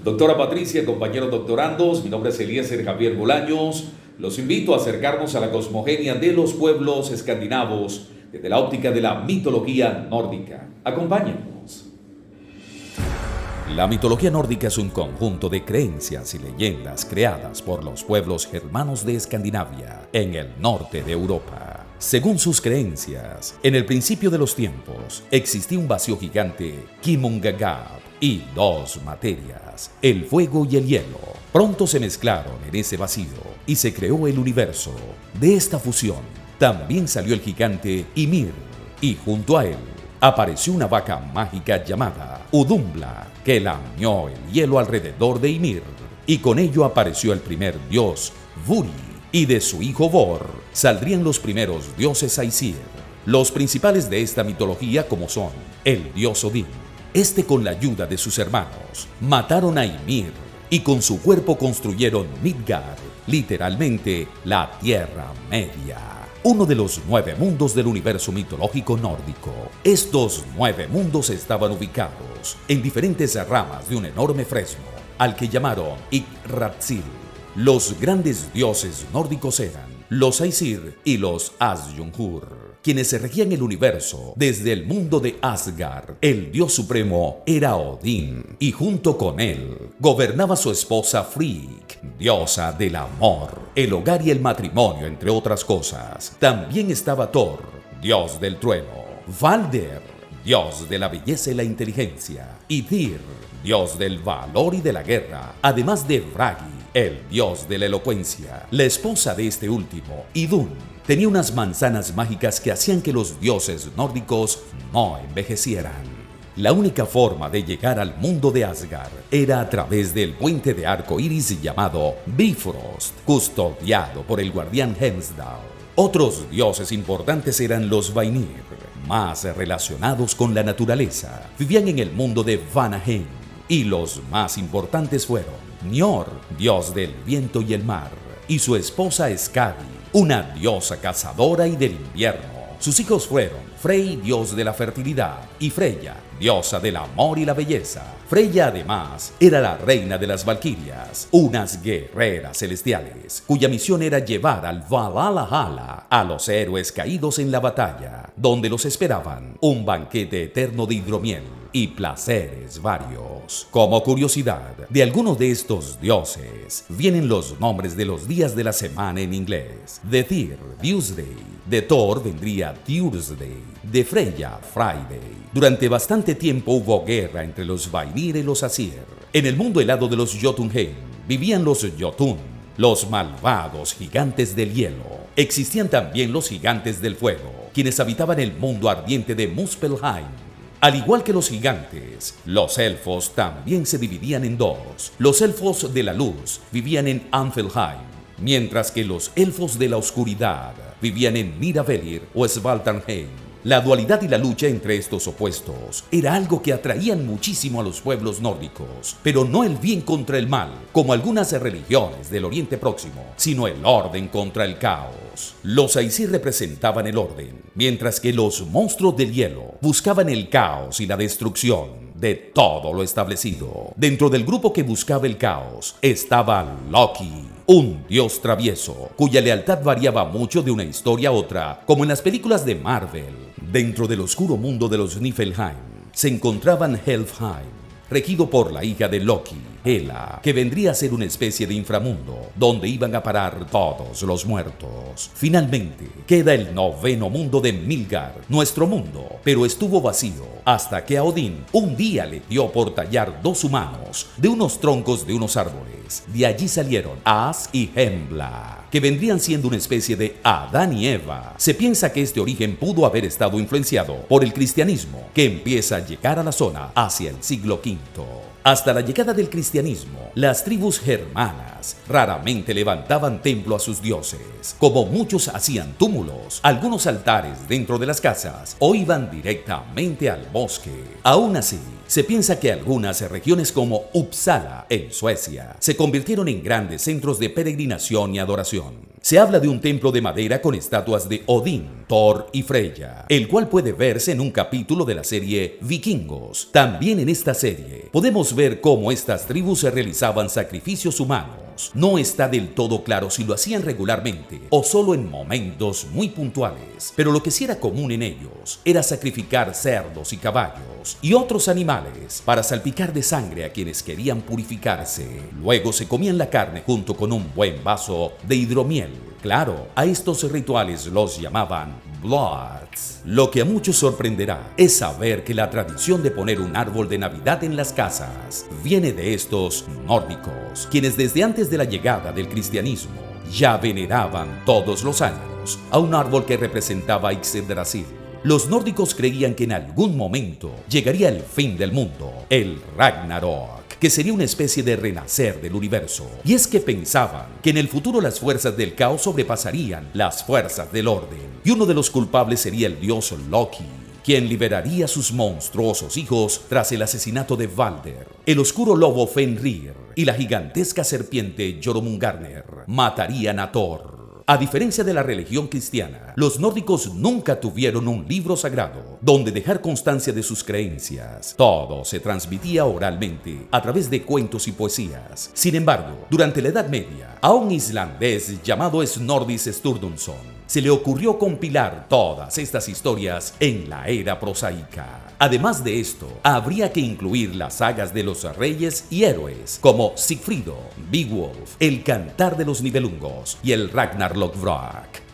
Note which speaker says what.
Speaker 1: Doctora Patricia, compañeros doctorandos, mi nombre es Eliezer Javier Bolaños. Los invito a acercarnos a la cosmogenia de los pueblos escandinavos desde la óptica de la mitología nórdica. Acompáñennos. La mitología nórdica es un conjunto de creencias y leyendas creadas por los pueblos germanos de Escandinavia, en el norte de Europa. Según sus creencias, en el principio de los tiempos existía un vacío gigante, Kimungagab, y dos materias, el fuego y el hielo. Pronto se mezclaron en ese vacío y se creó el universo. De esta fusión también salió el gigante Ymir, y junto a él apareció una vaca mágica llamada Udumbla, que lamió el hielo alrededor de Ymir, y con ello apareció el primer dios, Vuri, y de su hijo Vor saldrían los primeros dioses Aesir. Los principales de esta mitología como son el dios Odín. Este, con la ayuda de sus hermanos, mataron a Ymir y con su cuerpo construyeron Midgard, literalmente la Tierra Media, uno de los 9 mundos del universo mitológico nórdico. Estos 9 mundos estaban ubicados en diferentes ramas de un enorme fresno, al que llamaron Yggdrasil. Los grandes dioses nórdicos eran los Aesir y los Asjungur, quienes se regían el universo desde el mundo de Asgard. El dios supremo era Odín, y junto con él gobernaba su esposa Frigg, diosa del amor, el hogar y el matrimonio, entre otras cosas. También estaba Thor, dios del trueno, Balder, dios de la belleza y la inteligencia, y Tyr, dios del valor y de la guerra, además de Bragi, el dios de la elocuencia. La esposa de este último, Idun, tenía unas manzanas mágicas que hacían que los dioses nórdicos no envejecieran. La única forma de llegar al mundo de Asgard era a través del puente de arco iris llamado Bifrost, custodiado por el guardián Hemsdal. Otros dioses importantes eran los Vainir, más relacionados con la naturaleza. Vivían en el mundo de Vanaheim, y los más importantes fueron Njord, dios del viento y el mar, y su esposa Skadi, una diosa cazadora y del invierno. Sus hijos fueron Frey, dios de la fertilidad, y Freya, diosa del amor y la belleza. Freya, además, era la reina de las Valquirias, unas guerreras celestiales, cuya misión era llevar al Valhalla a los héroes caídos en la batalla, donde los esperaban un banquete eterno de hidromiel y placeres varios. Como curiosidad, de algunos de estos dioses vienen los nombres de los días de la semana en inglés. De Tyr, Tuesday; de Thor vendría Thursday; de Freya, Friday. Durante bastante tiempo hubo guerra entre los Vainir y los Aesir. En el mundo helado de los Jotunheim vivían los Jotun, los malvados gigantes del hielo. Existían también los gigantes del fuego, quienes habitaban el mundo ardiente de Muspelheim. Al igual que los gigantes, los elfos también se dividían en dos. Los elfos de la luz vivían en Anfelheim, mientras que los elfos de la oscuridad vivían en Miravellir o Svaltalheim. La dualidad y la lucha entre estos opuestos era algo que atraían muchísimo a los pueblos nórdicos, pero no el bien contra el mal, como algunas religiones del Oriente Próximo, sino el orden contra el caos. Los Aesir representaban el orden, mientras que los monstruos del hielo buscaban el caos y la destrucción de todo lo establecido. Dentro del grupo que buscaba el caos estaba Loki, un dios travieso, cuya lealtad variaba mucho de una historia a otra, como en las películas de Marvel. Dentro del oscuro mundo de los Niflheim se encontraban Helfheim, regido por la hija de Loki, Hela, que vendría a ser una especie de inframundo, donde iban a parar todos los muertos. Finalmente, queda el 9º mundo de Midgard, nuestro mundo, pero estuvo vacío, hasta que a Odín un día le dio por tallar 2 humanos de unos troncos de unos árboles. De allí salieron As y Embla, que vendrían siendo una especie de Adán y Eva. Se piensa que este origen pudo haber estado influenciado por el cristianismo, que empieza a llegar a la zona hacia el siglo V. Hasta la llegada del cristianismo, las tribus germanas
Speaker 2: aldeas raramente levantaban templo a sus dioses. Como muchos hacían túmulos, algunos altares dentro de las casas o iban directamente al bosque. Aún así, se piensa que algunas regiones como Uppsala, en Suecia, se convirtieron en grandes centros de peregrinación y adoración. Se habla de un templo de madera con estatuas de Odín, Thor y Freya, el cual puede verse en un capítulo de la serie Vikingos. También en esta serie podemos ver cómo estas tribus realizaban sacrificios humanos. No está del todo claro si lo hacían regularmente o solo en momentos muy puntuales, pero lo que sí era común en ellos era sacrificar cerdos y caballos y otros animales para salpicar de sangre a quienes querían purificarse. Luego se comían la carne junto con un buen vaso de hidromiel. Claro, a estos rituales los llamaban Bloods. Lo que a muchos sorprenderá es saber que la tradición de poner un árbol de Navidad en las casas viene de estos nórdicos, quienes desde antes de la llegada del cristianismo ya veneraban todos los años a un árbol que representaba Yggdrasil. Los nórdicos creían que en algún momento llegaría el fin del mundo, el Ragnarok, que sería una especie de renacer del universo. Y es que pensaban que en el futuro las fuerzas del caos sobrepasarían las fuerzas del orden, y uno de los culpables sería el dios Loki, quien liberaría a sus monstruosos hijos tras el asesinato de Balder. El oscuro lobo Fenrir y la gigantesca serpiente Jormungandr matarían a Thor. A diferencia de la religión cristiana, los nórdicos nunca tuvieron un libro sagrado donde dejar constancia de sus creencias. Todo se transmitía oralmente a través de cuentos y poesías. Sin embargo, durante la Edad Media, a un islandés llamado Snorri Sturluson se le ocurrió compilar todas estas historias en la era prosaica. Además de esto, habría que incluir las sagas de los reyes y héroes como Sigfrido, Beowulf, el Cantar de los Nibelungos y el Ragnarlökvrak.